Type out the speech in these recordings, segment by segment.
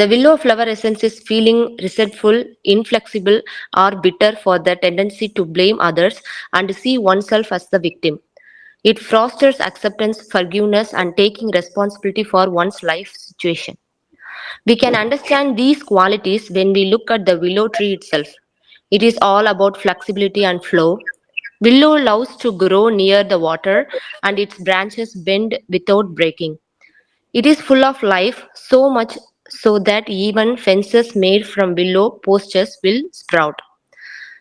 The willow flower essence is feeling resentful, inflexible, or bitter for the tendency to blame others and see oneself as the victim. It fosters acceptance, forgiveness, and taking responsibility for one's life situation. We can understand these qualities when we look at the willow tree itself. It is all about flexibility and flow. Willow loves to grow near the water and its branches bend without breaking. It is full of life, so much so that even fences made from willow postures will sprout.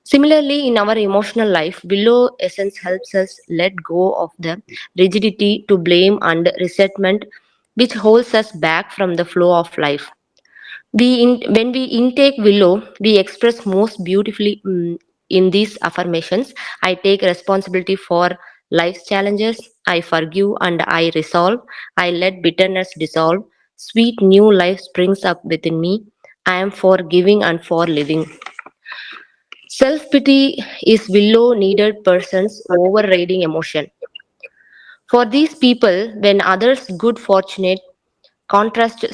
Similarly, in our emotional life, willow essence helps us let go of the rigidity to blame and resentment which holds us back from the flow of life. When we intake willow, we express most beautifully in these affirmations. I take responsibility for life's challenges. I forgive and I resolve. I let bitterness dissolve. Sweet new life springs up within me. I am for giving and for living. Self pity is willow needed person's overriding emotion. For these people, when others' good fortunate contrast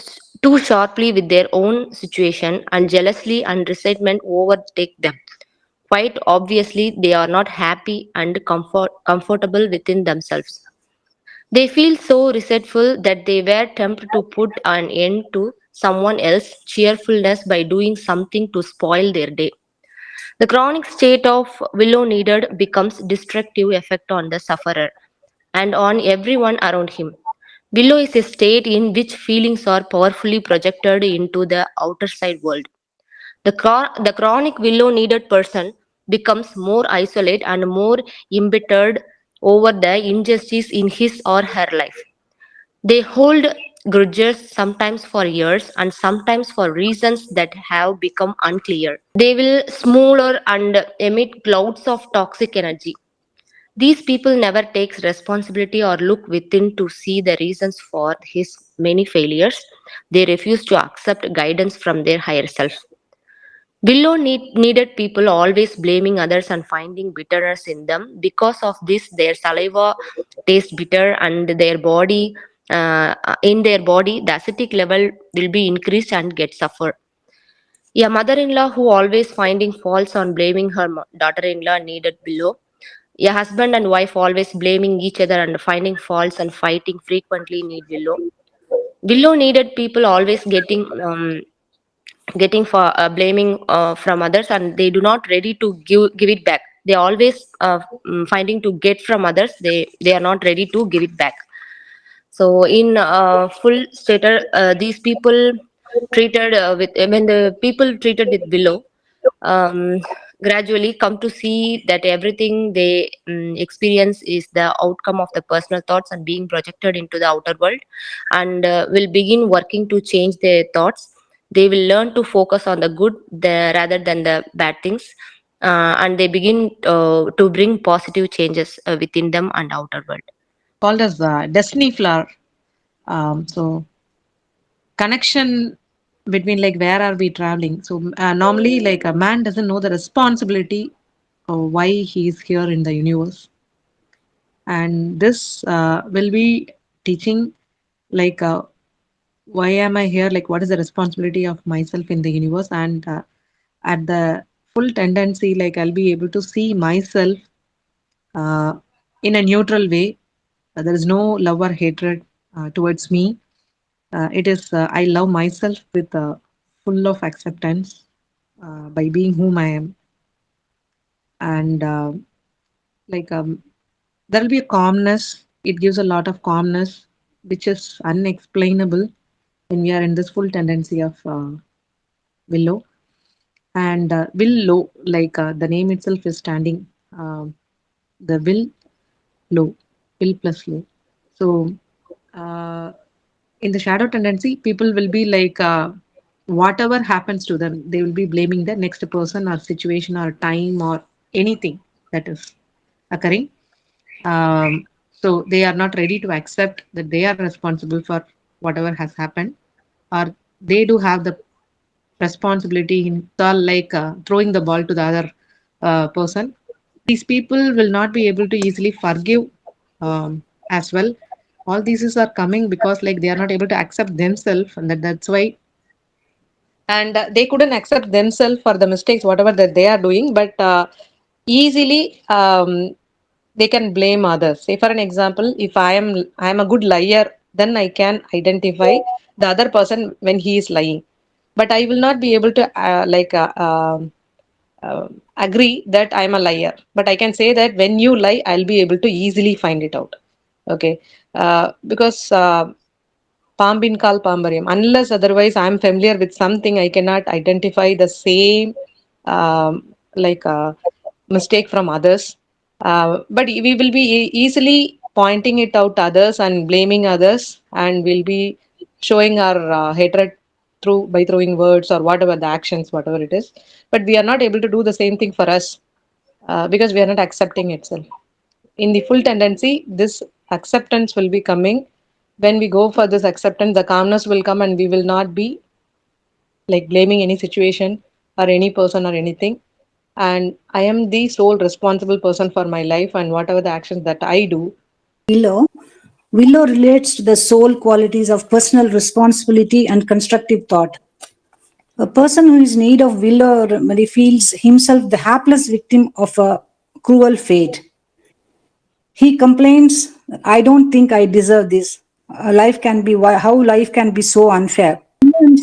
too sharply with their own situation and jealousy and resentment overtake them. Quite obviously, they are not happy and comfortable within themselves. They feel so resentful that they were tempted to put an end to someone else's cheerfulness by doing something to spoil their day. The chronic state of willow needed becomes destructive effect on the sufferer and on everyone around him. Willow is a state in which feelings are powerfully projected into the outer side world. The chronic willow needed person becomes more isolated and more embittered over the injustice in his or her life. They hold grudges sometimes for years and sometimes for reasons that have become unclear. They will smolder and emit clouds of toxic energy. These people never takes responsibility or look within to see the reasons for his many failures. They refuse to accept guidance from their higher self. Needed people always blaming others and finding bitterness in them. Because of this, their saliva tastes bitter, and in their body, the acidic level will be increased and get suffer. A mother-in-law who always finding faults on blaming her daughter-in-law needed below. A husband and wife always blaming each other and finding faults and fighting frequently need willow. Willow needed people always getting for blaming from others, and they do not ready to give it back. They always finding to get from others. They are not ready to give it back. So in full stater, these people treated with when the people treated with below um, gradually come to see that everything they experience is the outcome of the personal thoughts and being projected into the outer world, and will begin working to change their thoughts. They will learn to focus on the good rather than the bad things, and they begin to bring positive changes within them and outer world. Called as destiny flower. So connection between like where are we traveling. So normally like a man doesn't know the responsibility of why he is here in the universe, and this will be teaching like why am I here, like what is the responsibility of myself in the universe, and at the full tendency like I'll be able to see myself uh, in a neutral way. There is no love or hatred towards me. It is I love myself with full of acceptance by being whom I am, and like there will be a calmness. It gives a lot of calmness, which is unexplainable when we are in this full tendency of willow. And will low, like the name itself is standing. The low, will plus low. So uh, in the shadow tendency, people will be like, whatever happens to them, they will be blaming the next person or situation or time or anything that is occurring. Um, so they are not ready to accept that they are responsible for whatever has happened, or they do have the responsibility in all like throwing the ball to the other person. These people will not be able to easily forgive as well. All these are coming because like they are not able to accept themselves, and that's why and they couldn't accept themselves for the mistakes whatever that they are doing, but easily they can blame others. Say for an example, if I am a good liar, then I can identify the other person when he is lying, but I will not be able to agree that I'm a liar. But I can say that when you lie, I'll be able to easily find it out. Okay, because Pambin kal pambaryam. Unless otherwise I'm familiar with something, I cannot identify the same like mistake from others. But we will be easily pointing it out to others and blaming others, and we'll be showing our hatred through by throwing words or whatever the actions, whatever it is. But we are not able to do the same thing for us because we are not accepting itself. In the full tendency, this acceptance will be coming. When we go for this acceptance, the calmness will come, and we will not be like blaming any situation or any person or anything. And I am the sole responsible person for my life and whatever the actions that I do. Willow. Willow relates to the soul qualities of personal responsibility and constructive thought. A person who is in need of willow remedy feels himself the hapless victim of a cruel fate. He complains, I don't think I deserve this. Life can be how life can be so unfair. In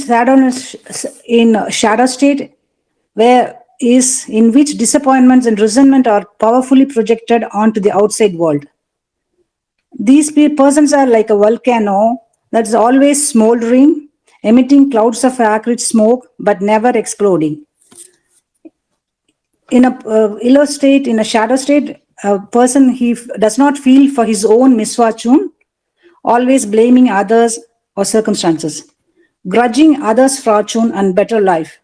shadow state, where is in which disappointments and resentment are powerfully projected onto the outside world. These persons are like a volcano that's always smoldering, emitting clouds of acrid smoke but never exploding. In a yellow state, in a shadow state, a person does not feel for his own misfortune, always blaming others or circumstances, grudging others' fortune and better life,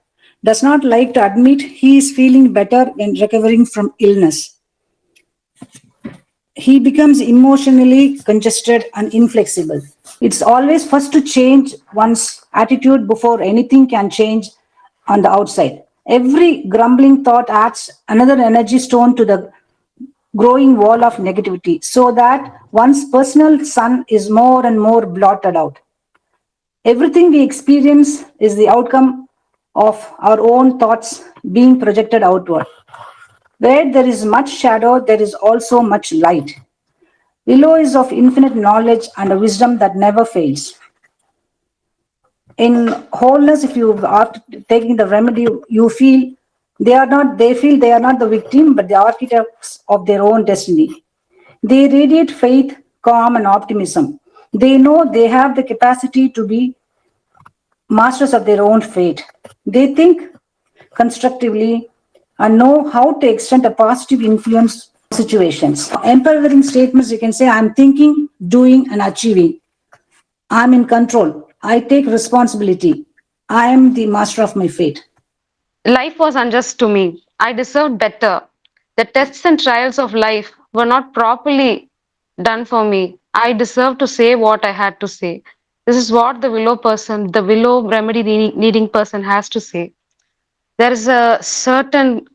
does not like to admit he is feeling better when recovering from illness. He becomes emotionally congested and inflexible. It's always first to change one's attitude before anything can change on the outside. Every grumbling thought adds another energy stone to the growing wall of negativity so that one's personal sun is more and more blotted out. Everything we experience is the outcome of our own thoughts being projected outward. Where there is much shadow, there is also much light. Willow is of infinite knowledge and a wisdom that never fails. In wholeness, if you after taking the remedy, you feel they feel they are not the victim, but the architects of their own destiny. They radiate faith, calm, and optimism. They know they have the capacity to be masters of their own fate. They think constructively and know how to extend a positive influence situations. Empowering statements, you can say, I'm thinking, doing, and achieving. I'm in control. I take responsibility. I am the master of my fate. Life was unjust to me. I deserved better. The tests and trials of life were not properly done for me. I deserved to say what I had to say. This is what the willow person, the willow remedy needing person has to say. There is a certain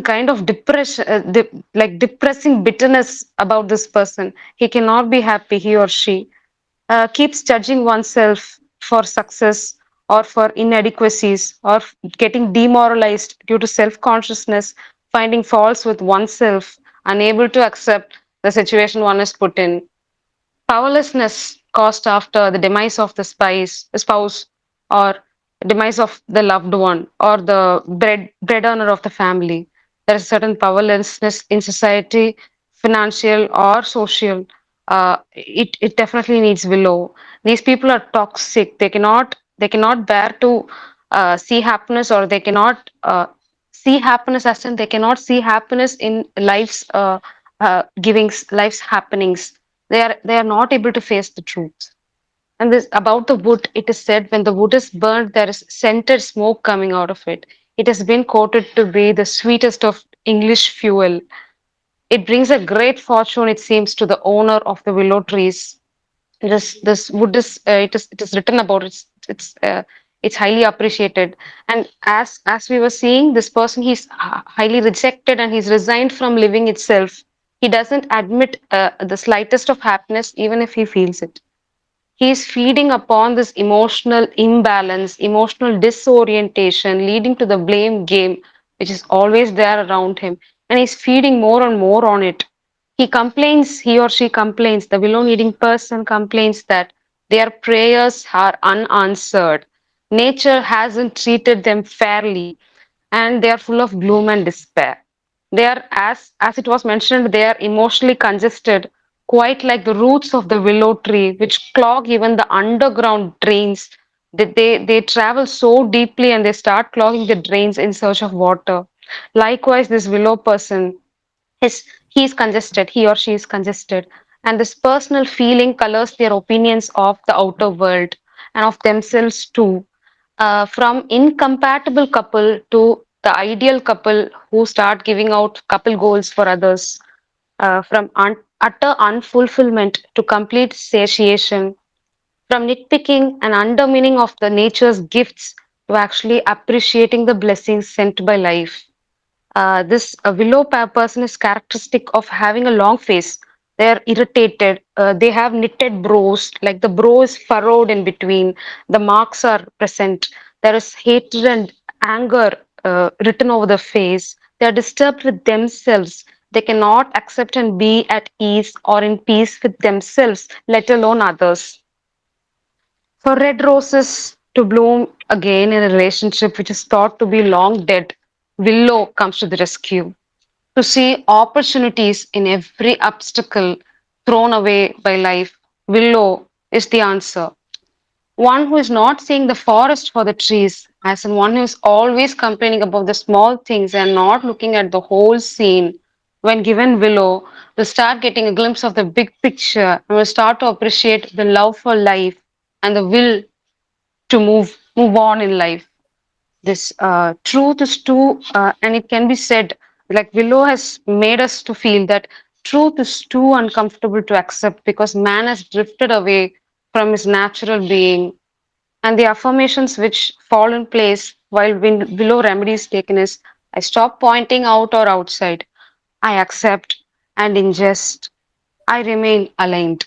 kind of depression, like depressing bitterness about this person. He cannot be happy, he or she keeps judging oneself for success or for inadequacies or getting demoralized due to self consciousness, finding faults with oneself, unable to accept the situation one is put in. Powerlessness caused after the demise of the spouse or demise of the loved one or the bread earner of the family. There is certain powerlessness in society, financial or social. It definitely needs willow. These people are toxic. They cannot bear to see happiness, or they cannot see happiness as in they cannot see happiness in life's givings, life's happenings. They are not able to face the truth. And this about the wood, it is said when the wood is burnt, there is scented smoke coming out of it. It has been quoted to be the sweetest of English fuel. It brings a great fortune, it seems, to the owner of the willow trees. This wood is it is written about, it's highly appreciated. And as we were seeing, this person, he's highly rejected and he's resigned from living itself. He doesn't admit the slightest of happiness even if he feels it. He is feeding upon this emotional imbalance, emotional disorientation, leading to the blame game, which is always there around him. And he's feeding more and more on it. He complains, he or she complains, the willow needing person complains that their prayers are unanswered. Nature hasn't treated them fairly, and they are full of gloom and despair. They are, as it was mentioned, they are emotionally congested, quite like the roots of the willow tree, which clog even the underground drains. They travel so deeply and they start clogging the drains in search of water. Likewise, this willow person is he is congested, he or she is congested, and this personal feeling colors their opinions of the outer world and of themselves too. From incompatible couple to the ideal couple who start giving out couple goals for others, from utter unfulfillment to complete satiation, from nitpicking and undermining of the nature's gifts to actually appreciating the blessings sent by life. This willow person is characteristic of having a long face. They're irritated. They have knitted brows, like the brow is furrowed in between. The marks are present. There is hatred and anger written over the face. They are disturbed with themselves. They cannot accept and be at ease or in peace with themselves, let alone others. For red roses to bloom again in a relationship which is thought to be long dead, willow comes to the rescue to see opportunities in every obstacle thrown away by life. Willow is the answer. One who is not seeing the forest for the trees, as in one who is always complaining about the small things and not looking at the whole scene. When given willow, will start getting a glimpse of the big picture and will start to appreciate the love for life and the will to move on in life. This truth is too, and it can be said, like Willow has made us to feel that truth is too uncomfortable to accept because man has drifted away from his natural being. And the affirmations which fall in place while Willow remedies taken is I stop pointing out or outside, I accept and ingest, I remain aligned.